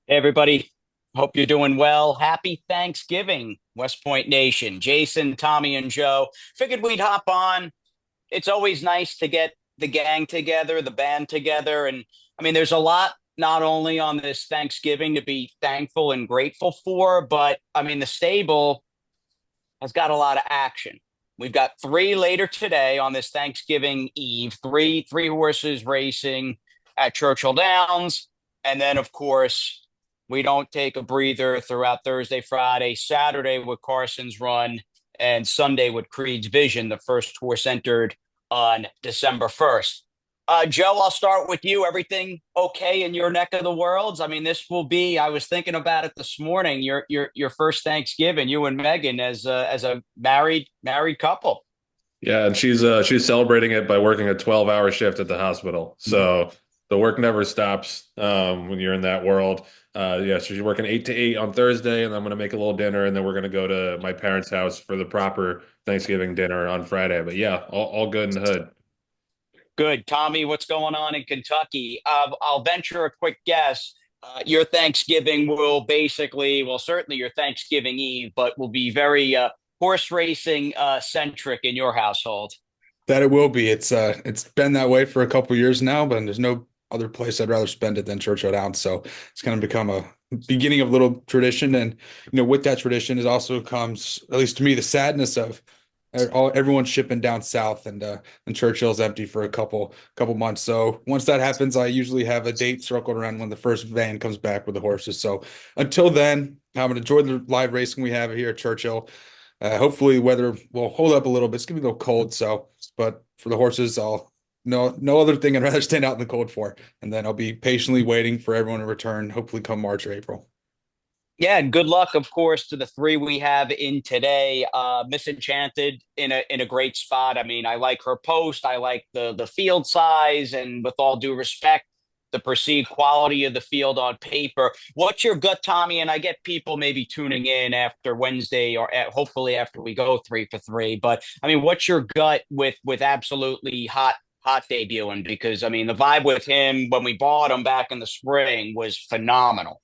Hey everybody, hope you're doing well. Happy Thanksgiving, West Point Nation. Jason, Tommy, and Joe. Figured we'd hop on. It's always nice to get the gang together, the band together. And I mean, there's a lot not only on this Thanksgiving to be thankful and grateful for, but I mean, the stable has got a lot of action. We've got three later today on this Thanksgiving Eve, three horses racing at Churchill Downs. And then, of course, we don't take a breather throughout Thursday, Friday, Saturday with Carson's run, and Sunday with Creed's Vision, the first horse entered on December 1st. Joe, I'll start with you. Everything okay in your neck of the worlds? I mean, this will be. I was thinking about it this morning. Your first Thanksgiving, you and Megan as a married couple. Yeah, and she's celebrating it by working a 12-hour shift at the hospital. So the work never stops when you're in that world. Yeah, so she's working 8 to 8 on Thursday, and I'm gonna make a little dinner, and then we're gonna go to my parents' house for the proper Thanksgiving dinner on Friday. But yeah, all good in the hood. Good, Tommy. What's going on in Kentucky? I'll venture a quick guess. Your Thanksgiving will basically, well, certainly your Thanksgiving Eve, but will be very horse racing centric in your household. That it will be. It's been that way for a couple years now, but there's no other place I'd rather spend it than Churchill Downs. So it's kind of become a beginning of a little tradition. And with that tradition is also comes, at least to me, the sadness of everyone shipping down south and Churchill's empty for a couple months. So once that happens, I usually have a date circled around when the first van comes back with the horses. So until then, I'm gonna enjoy the live racing we have here at Churchill. Hopefully, weather will hold up a little bit. It's gonna be a little cold, so but for the horses, I'll no other thing I'd rather stand out in the cold for, and then I'll be patiently waiting for everyone to return. Hopefully, come March or April. Yeah, and good luck, of course, to the three we have in today. Misenchanted in a great spot. I mean, I like her post. I like the field size, and with all due respect, the perceived quality of the field on paper. What's your gut, Tommy? And I get people maybe tuning in after Wednesday or hopefully after we go 3 for 3. But I mean, what's your gut with absolutely hot debuting? Because I mean, the vibe with him when we bought him back in the spring was phenomenal.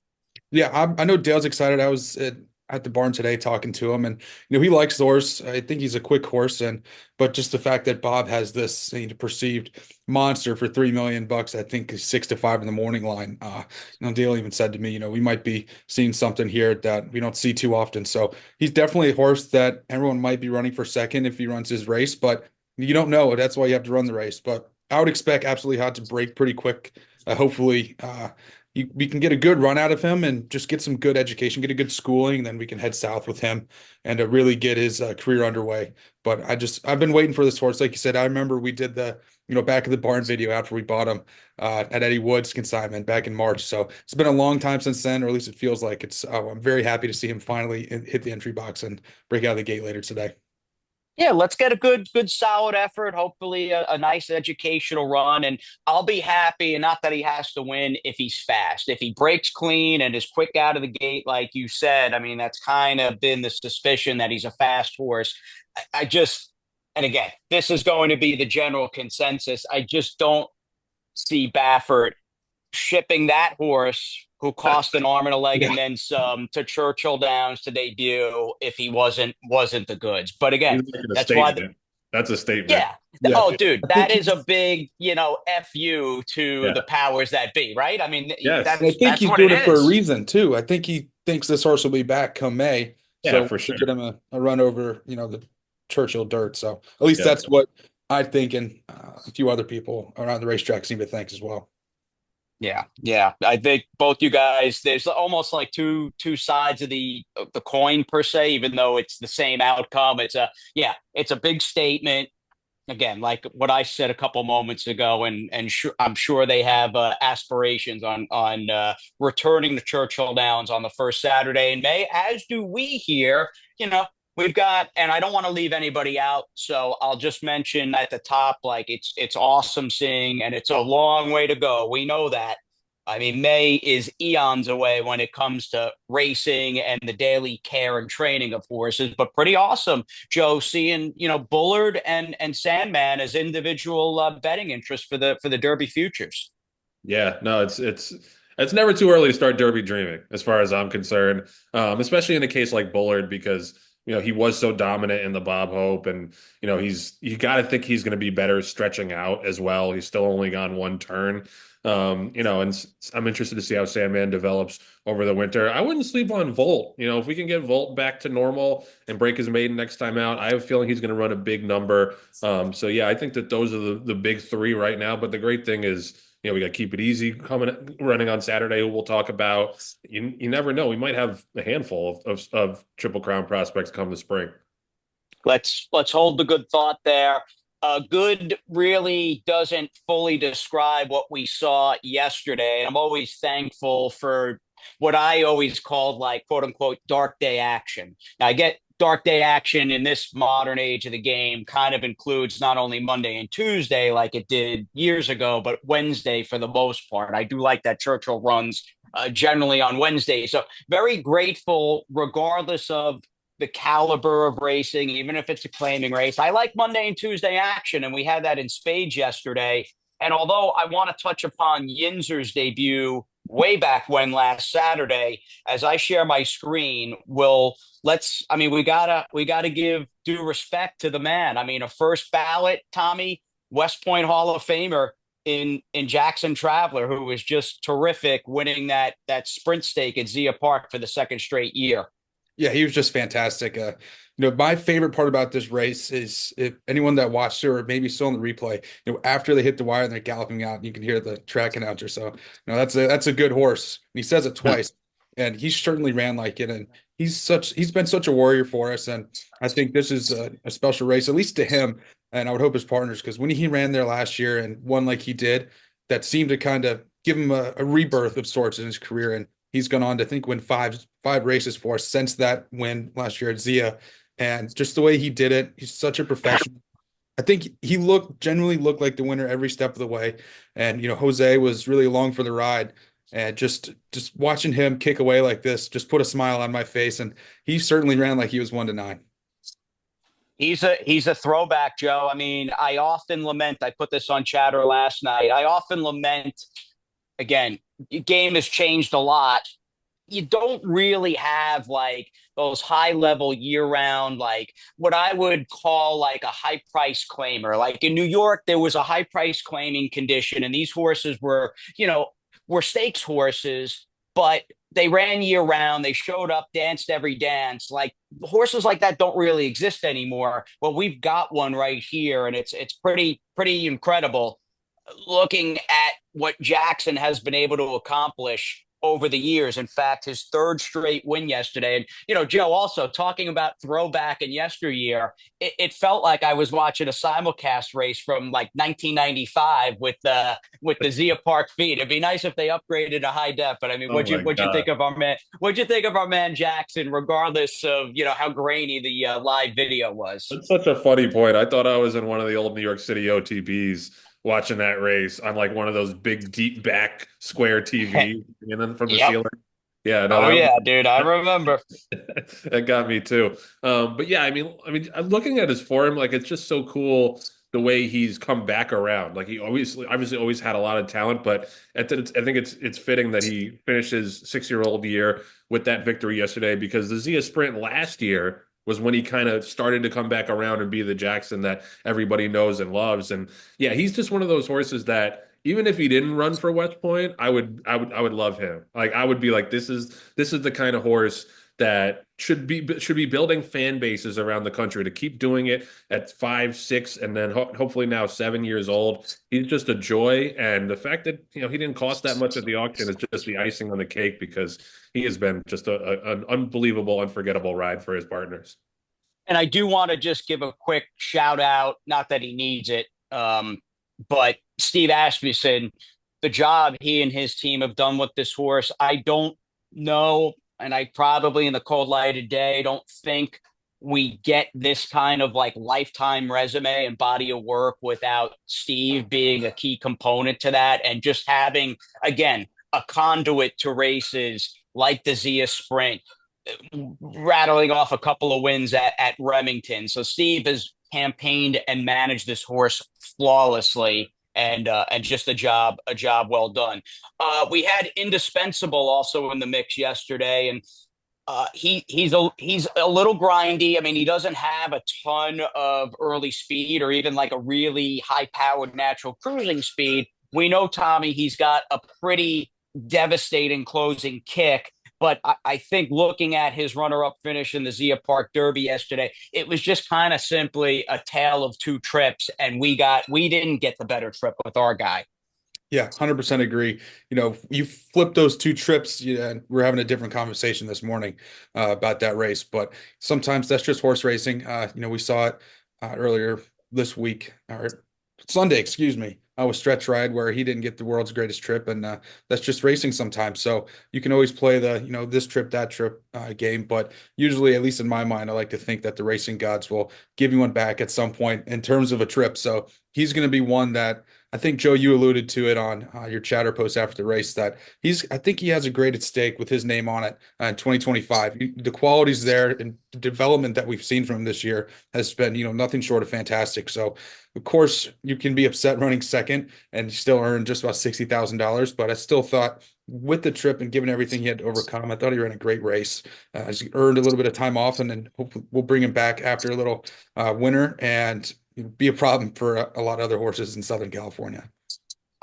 Yeah, I know Dale's excited. I was at the barn today talking to him, and he likes the horse. I think he's a quick horse, and but just the fact that Bob has this perceived monster for $3 million, I think is 6 to 5 in the morning line. Dale even said to me, we might be seeing something here that we don't see too often. So he's definitely a horse that everyone might be running for second if he runs his race, but you don't know. That's why you have to run the race. But I would expect Absolutely Hot to break pretty quick. Hopefully. We can get a good run out of him and just get some good education, get a good schooling, and then we can head south with him and really get his career underway. But I've been waiting for this horse. Like you said, I remember we did the, back of the barn video after we bought him at Eddie Wood's consignment back in March. So it's been a long time since then, or at least it feels like it's. I'm very happy to see him finally hit the entry box and break out of the gate later today. Yeah, let's get a good, solid effort. Hopefully, a nice educational run, and I'll be happy. And not that he has to win if he's fast. If he breaks clean and is quick out of the gate, like you said, I mean, that's kind of been the suspicion that he's a fast horse. I just, and again, this is going to be the general consensus. I just don't see Baffert shipping that horse who cost an arm and a leg Yeah, and then some to Churchill Downs to debut if he wasn't the goods. But again, He's making a that's why statement. That's a statement. yeah. yeah. Oh, dude, I that think is a he's big, FU to the Yeah. powers that be, right? I mean, Yes. And I think that's he's what it doing it for a is. reason too. I think he thinks this horse will be back come May, Yeah, so for we get sure. him a run over, the Churchill dirt. So at least Yeah. that's what I think, and a few other people around the racetrack seem to think as well. Yeah, yeah. I think both you guys, there's almost like two sides of the coin per se, even though it's the same outcome. It's a big statement. Again, like what I said a couple moments ago, and I'm sure they have aspirations on returning to Churchill Downs on the first Saturday in May, as do we here. You know, we've got, and I don't want to leave anybody out, so I'll just mention at the top, like it's awesome seeing, and it's a long way to go. We know that. I mean, May is eons away when it comes to racing and the daily care and training of horses, but pretty awesome Joe, seeing Bullard and Sandman as individual betting interests for the Derby futures. Yeah, no, it's It's never too early to start Derby dreaming, as far as I'm concerned, especially in a case like Bullard, because he was so dominant in the Bob Hope, and you got to think he's going to be better stretching out as well. He's still only gone one turn, I'm interested to see how Sandman develops over the winter. I wouldn't sleep on Volt. If we can get Volt back to normal and break his maiden next time out, I have a feeling he's going to run a big number. So yeah, I think that those are the big three right now. But the great thing is, we got Keep It Easy running on Saturday, who we'll talk about. You never know. We might have a handful of Triple Crown prospects come the spring. Let's hold the good thought there. Good really doesn't fully describe what we saw yesterday. And I'm always thankful for what I always called like quote unquote dark day action. Now I get dark day action in this modern age of the game kind of includes not only Monday and Tuesday like it did years ago, but Wednesday for the most part. I do like that Churchill runs generally on Wednesday. So very grateful, regardless of the caliber of racing, even if it's a claiming race. I like Monday and Tuesday action, and we had that in spades yesterday. And although I want to touch upon Yinzer's debut way back when last Saturday, as I share my screen, we gotta give due respect to the man. I mean, a first ballot, Tommy, West Point Hall of Famer in Jaxon Traveler, who was just terrific, winning that sprint stake at Zia Park for the second straight year. Yeah, he was just fantastic. My favorite part about this race is if anyone that watched it or maybe still in the replay, after they hit the wire and they're galloping out, you can hear the track announcer. So, that's a good horse. And he says it twice, and he certainly ran like it. And he's been such a warrior for us. And I think this is a special race, at least to him. And I would hope his partners, because when he ran there last year and won like he did, that seemed to kind of give him a rebirth of sorts in his career. And he's gone on to win five races for us since that win last year at Zia. And just the way he did it, he's such a professional. I think he genuinely looked like the winner every step of the way. And Jose was really along for the ride. And just watching him kick away like this just put a smile on my face. And he certainly ran like he was 1-9. He's a throwback, Joe. I mean, I often lament, I put this on Chatter last night. I often lament, again, game has changed a lot. You don't really have like those high level year round, like what I would call like a high price claimer. Like in New York, there was a high price claiming condition, and these horses were stakes horses, but they ran year round. They showed up, danced every dance. Like horses like that don't really exist anymore. Well, we've got one right here, and it's pretty incredible looking at what Jaxon has been able to accomplish over the years. In fact, his third straight win yesterday. And, Joe, also talking about throwback and yesteryear, it felt like I was watching a simulcast race from like 1995 with the Zia Park feed. It'd be nice if they upgraded to high def. But I mean, what'd you think of our man? What'd you think of our man Jaxon, regardless of how grainy the live video was? That's such a funny point. I thought I was in one of the old New York City OTBs watching that race on like one of those big deep back square TV and then from the ceiling. Yeah, no, dude, I remember. That got me too. But yeah, I mean, I'm looking at his form, like it's just so cool the way he's come back around. Like he obviously always had a lot of talent, but I think it's fitting that he finished his 6-year-old year with that victory yesterday, because the Zia Sprint last year was when he kind of started to come back around and be the Jaxon that everybody knows and loves. And yeah, he's just one of those horses that even if he didn't run for West Point, I would love him. Like I would be like, this is the kind of horse that should be building fan bases around the country, to keep doing it at 5, 6, and then hopefully now 7 years old. He's just a joy, and the fact that he didn't cost that much at the auction is just the icing on the cake, because he has been just an unbelievable, unforgettable ride for his partners. And I do want to just give a quick shout out, not that he needs it, but Steve Asmussen, the job he and his team have done with this horse. I don't know, and I probably in the cold light of day don't think we get this kind of like lifetime resume and body of work without Steve being a key component to that, and just having, again, a conduit to races like the Zia Sprint, rattling off a couple of wins at Remington. So Steve has campaigned and managed this horse flawlessly. and just a job well done. We had Indispensable also in the mix yesterday, and he's a little grindy. I mean, he doesn't have a ton of early speed or even like a really high powered natural cruising speed. We know Tommy, he's got a pretty devastating closing kick. But I think looking at his runner-up finish in the Zia Park Derby yesterday, it was just kind of simply a tale of two trips, and we didn't get the better trip with our guy. Yeah, 100% agree. You flip those two trips, yeah, we're having a different conversation this morning about that race, but sometimes that's just horse racing. We saw it earlier this week or Sunday, excuse me. I was Stretch Ride where he didn't get the world's greatest trip, and that's just racing sometimes. So you can always play the, this trip, that trip game, but usually, at least in my mind, I like to think that the racing gods will give you one back at some point in terms of a trip. So he's going to be one that I think, Joe, you alluded to it on your chatter post after the race that I think he has a great at stake with his name on it in 2025. The quality's there, and the development that we've seen from him this year has been, nothing short of fantastic. So, of course, you can be upset running second and still earn just about $60,000. But I still thought with the trip and given everything he had to overcome, I thought he ran a great race. He's earned a little bit of time off, and then hopefully we'll bring him back after a little winter and be a problem for a lot of other horses in Southern California.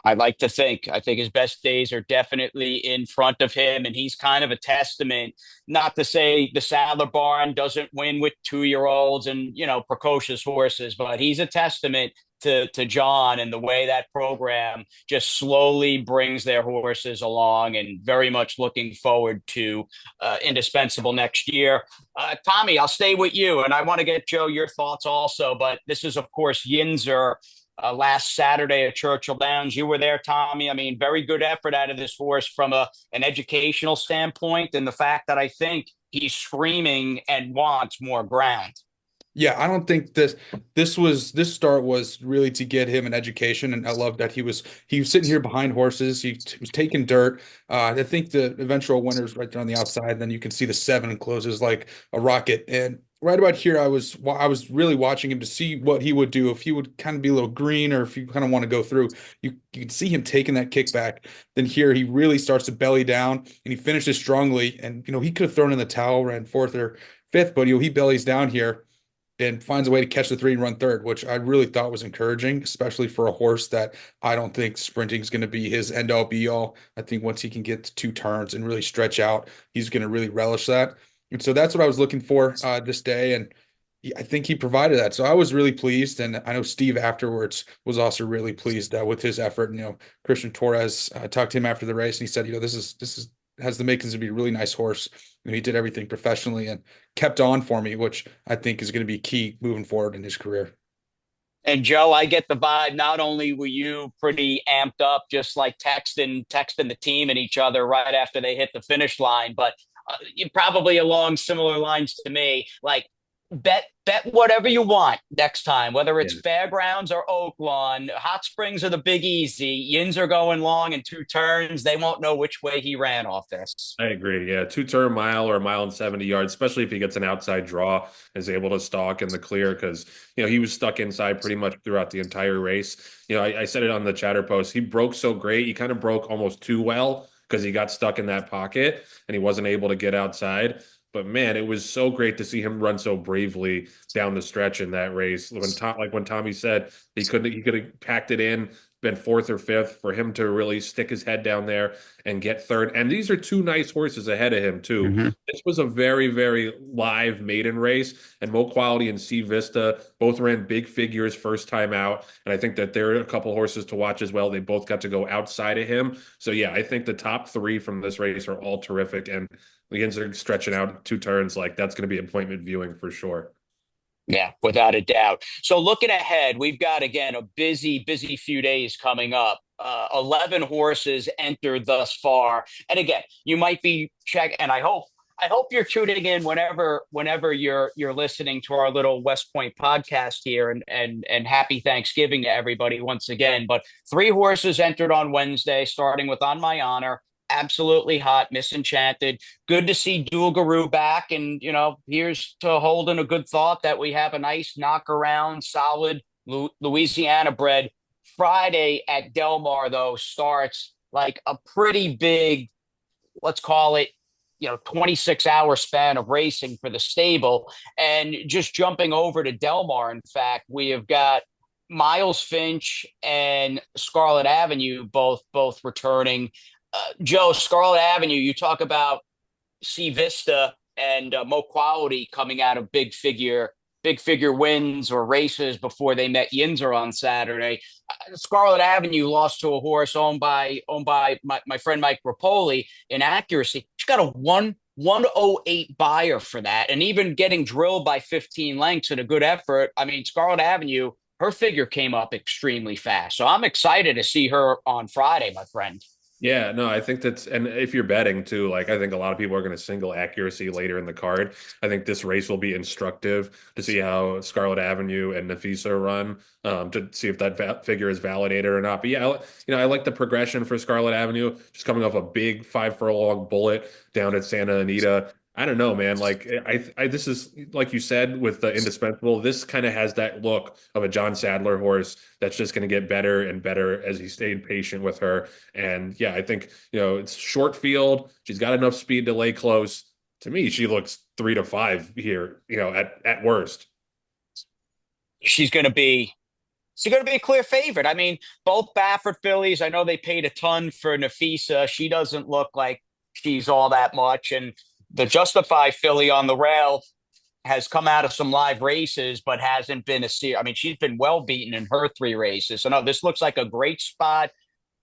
I think his best days are definitely in front of him, and he's kind of a testament. Not to say the Sadler Barn doesn't win with 2-year-olds and precocious horses, but he's a testament to John and the way that program just slowly brings their horses along, and very much looking forward to Indispensable next year. Tommy, I'll stay with you, and I want to get Joe your thoughts also. But this is, of course, Yinzer last Saturday at Churchill Downs. You were there, Tommy. I mean, very good effort out of this horse from an educational standpoint, and the fact that I think he's screaming and wants more ground. Yeah, I don't think this start was really to get him an education, and I love that he was sitting here behind horses. He was taking dirt. I think the eventual winner's right there on the outside. Then you can see the 7 closes like a rocket. And right about here, I was really watching him to see what he would do if he would kind of be a little green or if you kind of want to go through. You can see him taking that kickback. Then here he really starts to belly down and he finishes strongly. And he could have thrown in the towel, ran fourth or fifth, but he bellies down here and finds a way to catch the 3 and run third, which I really thought was encouraging, especially for a horse that I don't think sprinting is going to be his end all be all. I think once he can get to 2 turns and really stretch out, he's going to really relish that. And so that's what I was looking for this day. And I think he provided that. So I was really pleased. And I know Steve afterwards was also really pleased with his effort. And, Christian Torres talked to him after the race and he said, this is has the makings to be a really nice horse. He did everything professionally and kept on for me, which I think is going to be key moving forward in his career. And Joe, I get the vibe. Not only were you pretty amped up, just like texting the team and each other right after they hit the finish line, but you probably along similar lines to me. Like bet whatever you want next time, whether it's Fairgrounds or Oaklawn. Hot Springs are the Big Easy. Yins are going long in 2 turns. They won't know which way he ran off this. I agree. Yeah, 2-turn mile or a mile and 70 yards, especially if he gets an outside draw, is able to stalk in the clear because he was stuck inside pretty much throughout the entire race. I said it on the chatter post. He broke so great. He kind of broke almost too well because he got stuck in that pocket and he wasn't able to get outside. But man, it was so great to see him run so bravely down the stretch in that race. When Tommy said he could have packed it in, been fourth or fifth, for him to really stick his head down there and get third. And these are 2 nice horses ahead of him too. Mm-hmm. This was a very, very live maiden race, and Mo Quality and Sea Vista both ran big figures first time out. And I think that there are a couple horses to watch as well. They both got to go outside of him. So yeah, I think the top 3 from this race are all terrific. And the ends are stretching out 2 turns. Like that's going to be appointment viewing for sure. Yeah, without a doubt. So looking ahead, we've got, again, a busy few days coming up. 11 horses entered thus far. And again, you might be checking, and I hope you're tuning in whenever you're listening to our little West Point podcast here, and happy Thanksgiving to everybody once again. But 3 horses entered on Wednesday, starting with On My Honor. Absolutely hot, Misenchanted. Good to see Dual Guru back. And, here's to holding a good thought that we have a nice knock around, solid Louisiana bred Friday at Del Mar, though, starts like a pretty big, let's call it, 26-hour span of racing for the stable. And just jumping over to Del Mar, in fact, we have got Miles Finch and Scarlet Avenue both returning. Joe, Scarlet Avenue, you talk about C Vista and Mo Quality coming out of big figure wins or races before they met Yinzer on Saturday. Scarlet Avenue lost to a horse owned by my friend Mike Rapoli in Accuracy. She got a 108 buyer for that, and even getting drilled by 15 lengths in a good effort. I mean, Scarlet Avenue, her figure came up extremely fast, so I'm excited to see her on Friday, my friend. Yeah, no, I think and if you're betting too, like I think a lot of people are going to single Accuracy later in the card. I think this race will be instructive to see how Scarlet Avenue and Nafisa run, to see if that figure is validated or not. But yeah, I like the progression for Scarlet Avenue, just coming off a big 5 furlong bullet down at Santa Anita. I don't know, man. Like this is like you said with the indispensable. This kind of has that look of a John Sadler horse that's just going to get better and better as he stayed patient with her. And yeah, I think it's short field. She's got enough speed to lay close. To me, she looks 3 to 5 here. At worst. She's going to be She's going to be a clear favorite. I mean, both Baffert fillies, I know they paid a ton for Nafisa. She doesn't look like she's all that much. And the Justify filly on the rail has come out of some live races, but hasn't been I mean, she's been well beaten in her 3 races. So no, this looks like a great spot.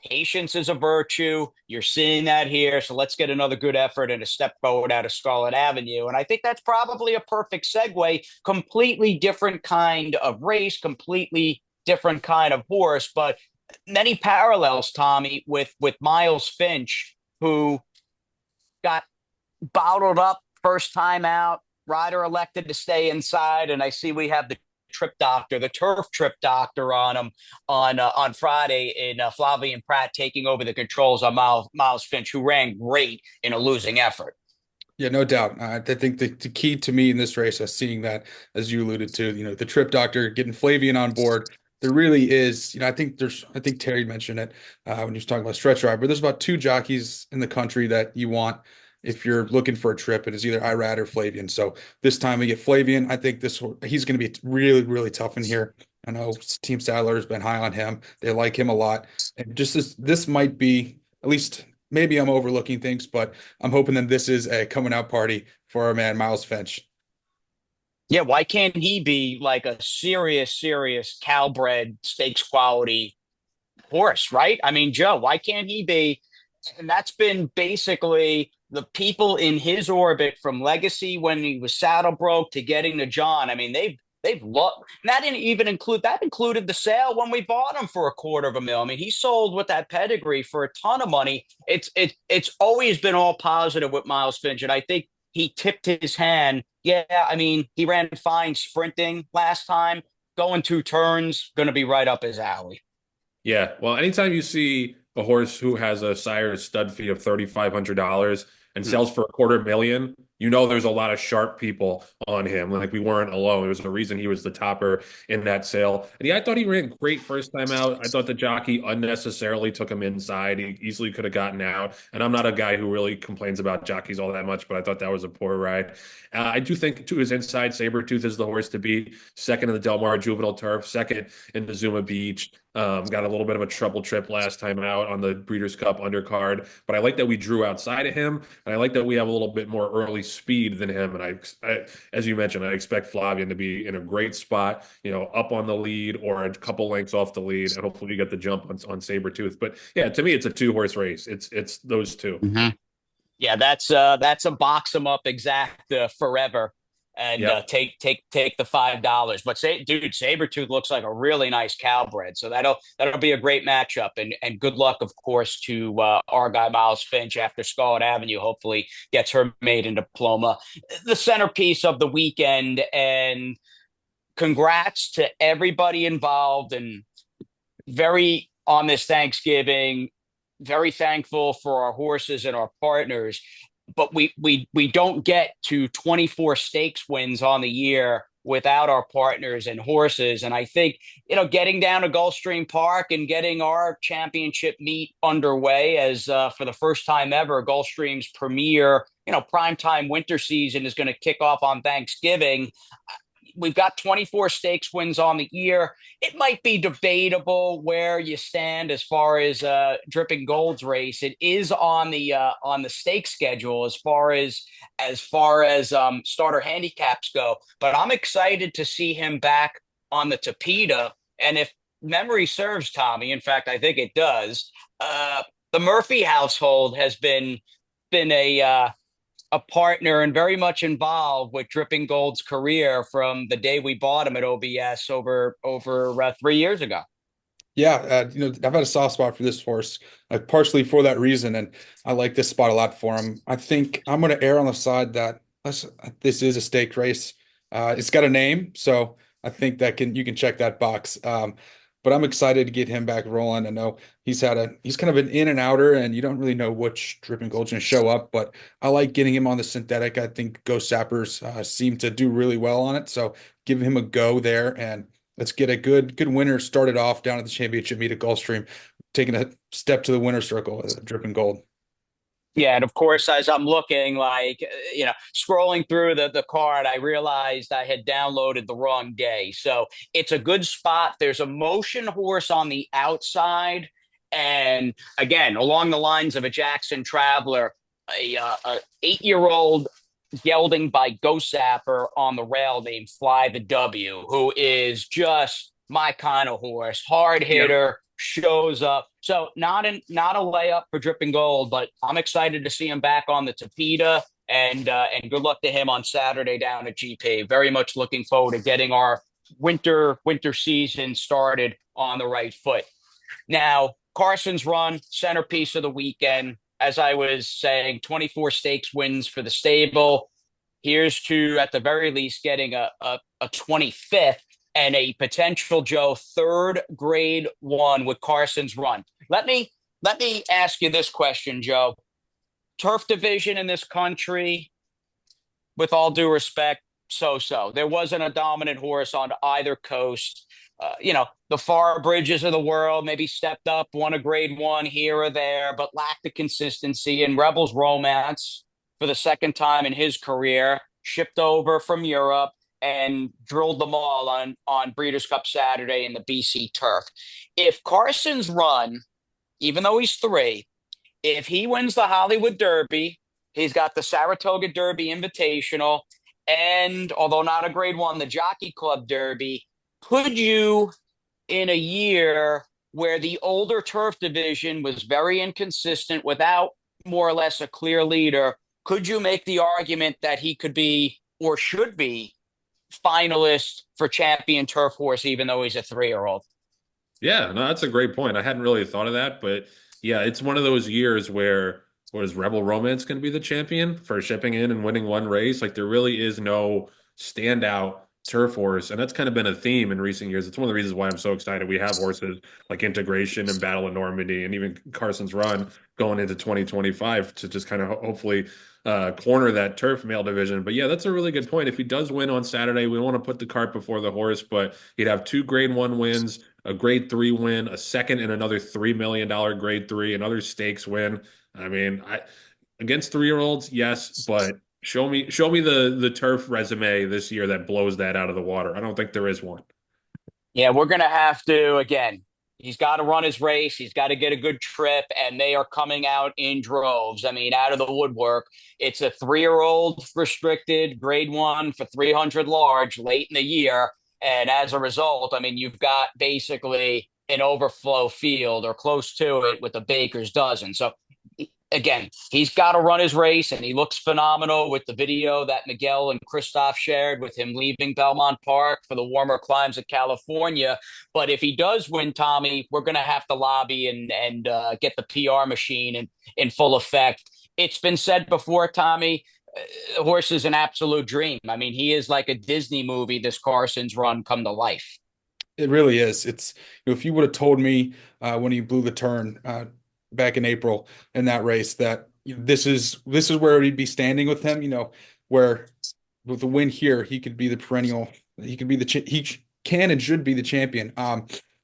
Patience is a virtue. You're seeing that here. So let's get another good effort and a step forward out of Scarlet Avenue. And I think that's probably a perfect segue. Completely different kind of race, completely different kind of horse, but many parallels, Tommy, with Miles Finch, who got bottled up first time out. Rider elected to stay inside, and I see we have the turf trip doctor on him on Friday in Flavien Prat taking over the controls on Miles Finch, who ran great in a losing effort. Yeah, no doubt. I think the key to me in this race is seeing that, as you alluded to, the trip doctor getting Flavien on board. There really is, I think Terry mentioned it when he was talking about stretch drive, but there's about 2 jockeys in the country that you want if you're looking for a trip. It is either Irad or Flavien. So this time we get Flavien. I think he's going to be really, really tough in here. I know Team Sadler has been high on him. They like him a lot. And just this might be, at least maybe I'm overlooking things, but I'm hoping that this is a coming out party for our man, Miles Finch. Yeah, why can't he be like a serious Calbred stakes quality horse, right? I mean, Joe, why can't he be? And that's been basically the people in his orbit from Legacy when he was saddle broke to getting to John. I mean, they've loved. That didn't even included the sale when we bought him for $250,000. I mean, he sold with that pedigree for a ton of money. It's always been all positive with Miles Finch, and I think he tipped his hand. Yeah, I mean, he ran fine sprinting last time. Going 2 turns, going to be right up his alley. Yeah, well, anytime you see a horse who has a sire stud fee of $3,500 and sells for $250,000, there's a lot of sharp people on him. Like, we weren't alone. There's a reason he was the topper in that sale. And yeah, I thought he ran great first time out. I thought the jockey unnecessarily took him inside. He easily could have gotten out. And I'm not a guy who really complains about jockeys all that much, but I thought that was a poor ride. I do think to his inside, Sabretooth is the horse to beat. Second in the Del Mar Juvenile Turf, second in the Zuma Beach. Got a little bit of a trouble trip last time out on the Breeders' Cup undercard, but I like that we drew outside of him, and I like that we have a little bit more early speed than him. And I as you mentioned, I expect Flavien to be in a great spot, up on the lead or a couple lengths off the lead, and hopefully we get the jump on Sabretooth. But yeah, to me, it's a 2-horse race. It's those 2. Mm-hmm. Yeah, that's a box them up exact forever. And Yep. take the $5. But dude, Sabretooth looks like a really nice Calbred. So that'll be a great matchup. And good luck, of course, to our guy Miles Finch after Scarlet Avenue hopefully gets her maiden diploma. The centerpiece of the weekend. And congrats to everybody involved. And very on this Thanksgiving, very thankful for our horses and our partners. But we don't get to 24 stakes wins on the year without our partners and horses. And I think, getting down to Gulfstream Park and getting our championship meet underway as for the first time ever, Gulfstream's premier, primetime winter season is going to kick off on Thanksgiving. We've got 24 stakes wins on the year. It might be debatable where you stand as far as Dripping Gold's race. It is on the stake schedule as far as starter handicaps go. But I'm excited to see him back on the Tapeta. And if memory serves, Tommy, in fact, I think it does. The Murphy household has been a partner and very much involved with Dripping Gold's career from the day we bought him at OBS over 3 years ago. Yeah, I've had a soft spot for this horse, partially for that reason, and I like this spot a lot for him. I think I'm going to err on the side that this is a staked race. It's got a name, so I think you can check that box. But I'm excited to get him back rolling. I know he's kind of an in and outer, and you don't really know which Dripping Gold's going to show up. But I like getting him on the synthetic. I think Ghost Sappers seem to do really well on it, so give him a go there, and let's get a good winner started off down at the championship meet at Gulfstream, taking a step to the winner's circle with Dripping Gold. Yeah, and of course, as I'm looking, scrolling through the card, I realized I had downloaded the wrong day. So it's a good spot. There's a motion horse on the outside, and again, along the lines of a Jaxon Traveler, a 8-year-old gelding by Ghost Sapper on the rail named Fly the W, who is just my kind of horse, hard hitter. Shows up. So not a layup for Dripping Gold, but I'm excited to see him back on the Tapeta, and good luck to him on Saturday down at GP. Very much looking forward to getting our winter season started on the right foot. Now, Carson's run, centerpiece of the weekend. As I was saying, 24 stakes wins for the stable. Here's to, at the very least, getting a 25th and a potential, Joe, third grade one with Carson's run. Let me ask you this question, Joe. Turf division in this country, with all due respect, so-so. There wasn't a dominant horse on either coast. The Thoroughbreds of the world maybe stepped up, won a grade one here or there, but lacked the consistency. And Rebel's Romance, for the second time in his career, shipped over from Europe and drilled them all on Breeders' Cup Saturday in the BC turf. If Carson's run, even though he's 3, if he wins the Hollywood Derby, he's got the Saratoga Derby Invitational, and although not a grade one, the Jockey Club Derby, could you, in a year where the older turf division was very inconsistent without more or less a clear leader, could you make the argument that he could be or should be finalist for champion turf horse, even though he's a 3-year-old? Yeah, no, that's a great point. I hadn't really thought of that, but yeah, it's one of those years where is Rebel Romance going to be the champion for shipping in and winning one race? Like there really is no standout turf horse, and that's kind of been a theme in recent years. It's one of the reasons why I'm so excited. We have horses like Integration and Battle of Normandy, and even Carson's Run going into 2025 to just kind of hopefully corner that turf male division. But yeah, that's a really good point. If he does win on Saturday, we don't want to put the cart before the horse, but he'd have 2 grade 1 wins, a grade 3 win, a second and another $3 million grade 3, another stakes win. I mean, against 3-year-olds, yes, but show me the turf resume this year that blows that out of the water. I don't think there is one. Yeah, we're going to have to, again, he's got to run his race. He's got to get a good trip, and they are coming out in droves. I mean, out of the woodwork. It's a 3-year-old restricted grade 1 for 300 large late in the year. And as a result, I mean, you've got basically an overflow field or close to it with a baker's dozen. So again, he's got to run his race, and he looks phenomenal with the video that Miguel and Christoph shared with him leaving Belmont Park for the warmer climes of California. But if he does win, Tommy, we're going to have to lobby and get the PR machine in full effect. It's been said before, Tommy, horse is an absolute dream. I mean, he is like a Disney movie, this Carson's Run come to life. It really is. It's, if you would have told me when he blew the turn back in April in that race that this is where he'd be standing with him, where with the win here he could be the perennial He could be can and should be the champion.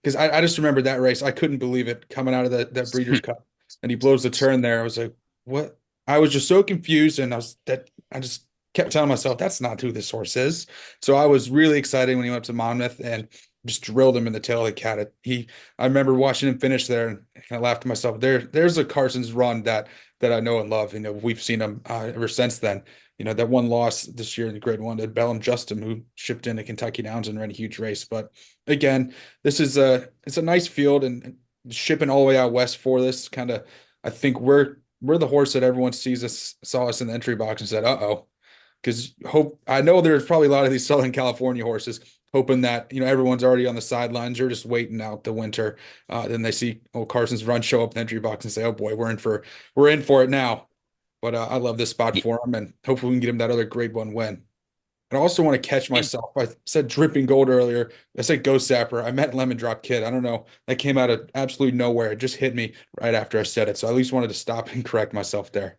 Because I just remember that race. I couldn't believe it coming out of that Breeders' Cup, and he blows the turn there. I was like, what? I was just so confused, and I just kept telling myself that's not who this horse is. So I was really excited when he went up to Monmouth and just drilled him in the tail of the cat. I remember watching him finish there, and I laughed to myself. There's a Carson's run that I know and love. We've seen him ever since then. That one loss this year in the Grade One to Bellum Justin, who shipped into Kentucky Downs and ran a huge race. But again, it's a nice field, and shipping all the way out west for this kind of, I think we're the horse that everyone saw us in the entry box and said, uh-oh. Because I know there's probably a lot of these Southern California horses hoping that everyone's already on the sidelines. You're just waiting out the winter. Then they see old Carson's run show up in the entry box and say, "Oh boy, we're in for it now." But I love this spot for him, and hopefully we can get him that other Grade One win. And I also want to catch myself. I said Dripping Gold earlier. I said Ghost Sapper. I meant Lemon Drop Kid. I don't know. That came out of absolutely nowhere. It just hit me right after I said it. So I at least wanted to stop and correct myself there.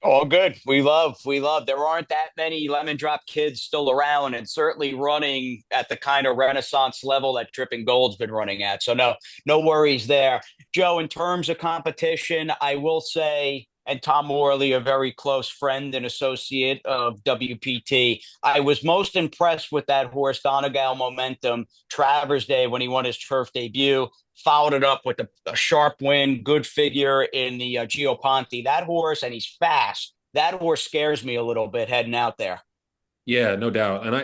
All good. We love. There aren't that many lemon drop kids still around, and certainly running at the kind of Renaissance level that Dripping Gold's been running at. So no worries there. Joe, in terms of competition, I will say, and Tom Morley, a very close friend and associate of WPT, I was most impressed with that horse, Donegal Momentum, Travers Day, when he won his turf debut. Followed it up with a sharp win, good figure in the Gio Ponte. That horse, and he's fast. That horse scares me a little bit heading out there. Yeah, no doubt. And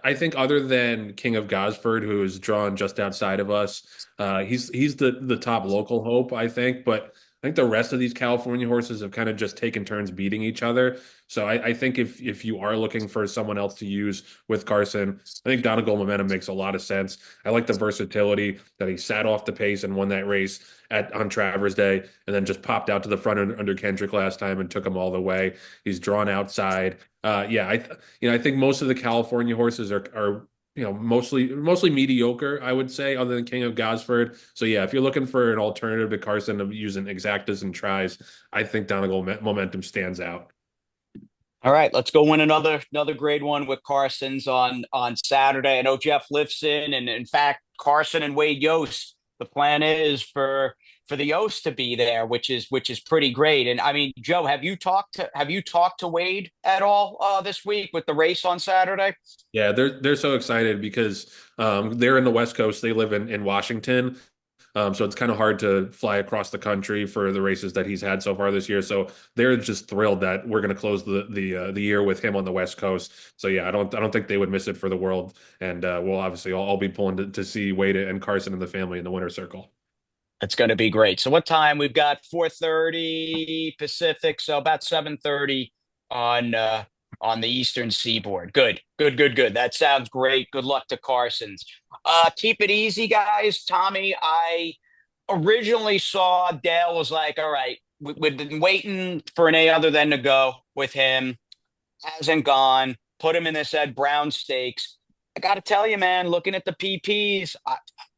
I think other than King of Gosford, who is drawn just outside of us, he's the top local hope, I think. But I think the rest of these California horses have kind of just taken turns beating each other. So I think if you are looking for someone else to use with Carson, I think Donegal Momentum makes a lot of sense. I like the versatility that he sat off the pace and won that race on Travers Day, and then just popped out to the front under Kendrick last time and took him all the way. He's drawn outside. Yeah, I think most of the California horses are mostly mediocre, I would say, other than King of Gosford. So yeah, if you're looking for an alternative to Carson of using exactas and tries, I think Donegal Momentum stands out. All right, let's go win another Grade One with Carson's on Saturday. I know Jeff Lifson, and in fact Carson and Wade Yost. The plan is for the Yost to be there, which is pretty great. And I mean, Joe, have you talked to Wade at all this week with the race on Saturday? Yeah, they're so excited because they're in the West Coast. They live in Washington. So it's kind of hard to fly across the country for the races that he's had so far this year. So they're just thrilled that we're going to close the year with him on the West Coast. So yeah, I don't think they would miss it for the world. And we'll obviously all be pulling to see Wade and Carson and the family in the winner's circle. It's going to be great. So what time? We've got 4:30 Pacific, so about 7:30 on the Eastern Seaboard. Good, good, good, good. That sounds great. Good luck to Carson's. Keep it easy, guys. Tommy, I originally saw Dale was like, all right, we've been waiting for an A other than to go with him. Hasn't gone. Put him in this Ed Brown stakes. I got to tell you, man, looking at the PPs,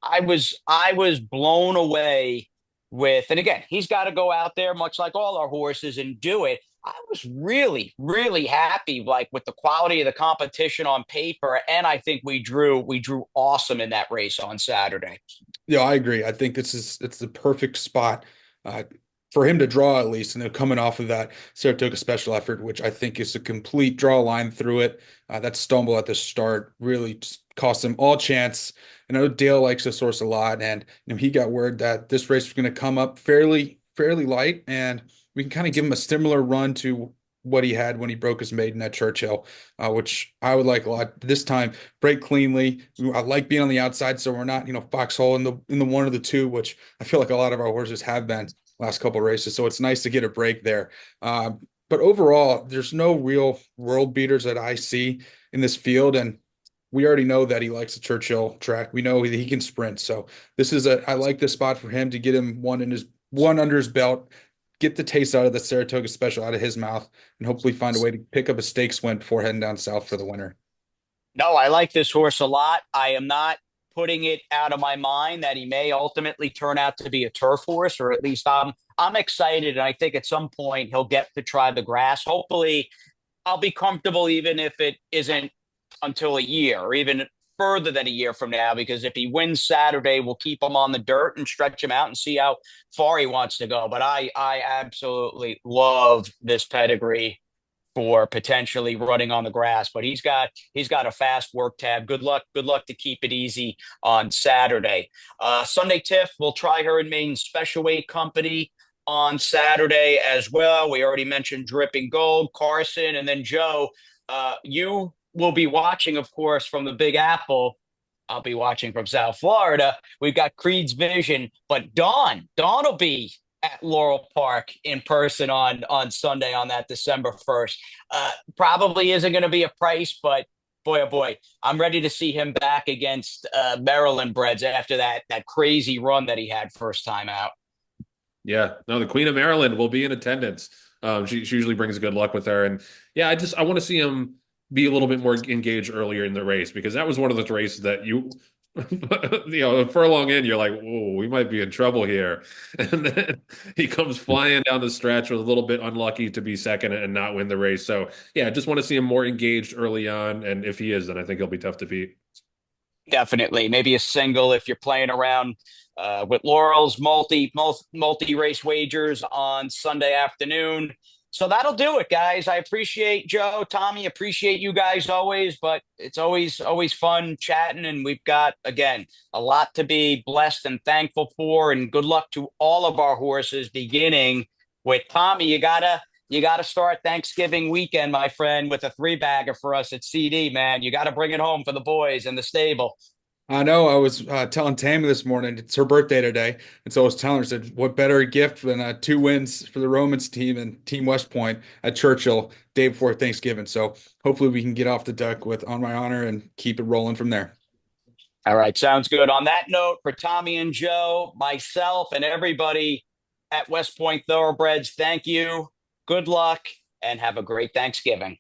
I was blown away with, and again, he's got to go out there, much like all our horses, and do it. I was really, really happy, like with the quality of the competition on paper, and I think we drew awesome in that race on Saturday. Yeah, I agree. I think it's the perfect spot uh, for him to draw at least, and they're coming off of that Saratoga special effort, which I think is a complete draw line through it. That stumble at the start really just cost him all chance. And I know Dale likes this horse a lot, and he got word that this race was going to come up fairly light, and we can kind of give him a similar run to what he had when he broke his maiden at Churchill, which I would like a lot. This time, break cleanly. I like being on the outside, so we're not, foxhole in the one or the two, which I feel like a lot of our horses have been last couple of races. So it's nice to get a break there. But overall, there's no real world beaters that I see in this field, and we already know that he likes the Churchill track. We know that he can sprint. So I like this spot for him to get him one under his belt, get the taste out of the Saratoga special out of his mouth, and hopefully find a way to pick up a stakes win before heading down south for the winter. No, I like this horse a lot. I am not putting it out of my mind that he may ultimately turn out to be a turf horse, or at least I'm excited, and I think at some point he'll get to try the grass. Hopefully, I'll be comfortable even if it isn't until a year, or even further than a year from now, because if he wins Saturday, we'll keep him on the dirt and stretch him out and see how far he wants to go. But I absolutely love this pedigree for potentially running on the grass. But he's got a fast work tab. Good luck to keep it easy on Saturday. Sunday Tiff, we'll try her in Maine Special Weight Company on Saturday as well. We already mentioned Dripping Gold, Carson, and then Joe. You will be watching, of course, from the Big Apple. I'll be watching from South Florida. We've got Creed's Vision, but Dawn will be at Laurel Park in person on Sunday on that December 1st. Probably isn't going to be a price, but boy, oh boy, I'm ready to see him back against Maryland Breds after that crazy run that he had first time out. Yeah, no, the Queen of Maryland will be in attendance. She usually brings good luck with her, and yeah, I want to see him be a little bit more engaged earlier in the race because that was one of those races that a furlong in, you're like, whoa, we might be in trouble here, and then he comes flying down the stretch with a little bit unlucky to be second and not win the race. So yeah, I just want to see him more engaged early on, and if he is, then I think he'll be tough to beat. Definitely, maybe a single if you're playing around with Laurel's multi race wagers on Sunday afternoon. So that'll do it, guys. I appreciate Joe, Tommy, appreciate you guys always, but it's always fun chatting, and we've got again a lot to be blessed and thankful for. And good luck to all of our horses, beginning with Tommy. You gotta start Thanksgiving weekend, my friend, with a three bagger for us at CD, man. You got to bring it home for the boys in the stable. I know. I was telling Tammy this morning, it's her birthday today. And so I was telling her, I said, what better gift than two wins for the Romans team and Team West Point at Churchill day before Thanksgiving. So hopefully we can get off the duck with On My Honor and keep it rolling from there. All right, sounds good. On that note, for Tommy and Joe, myself, and everybody at West Point Thoroughbreds, thank you. Good luck and have a great Thanksgiving.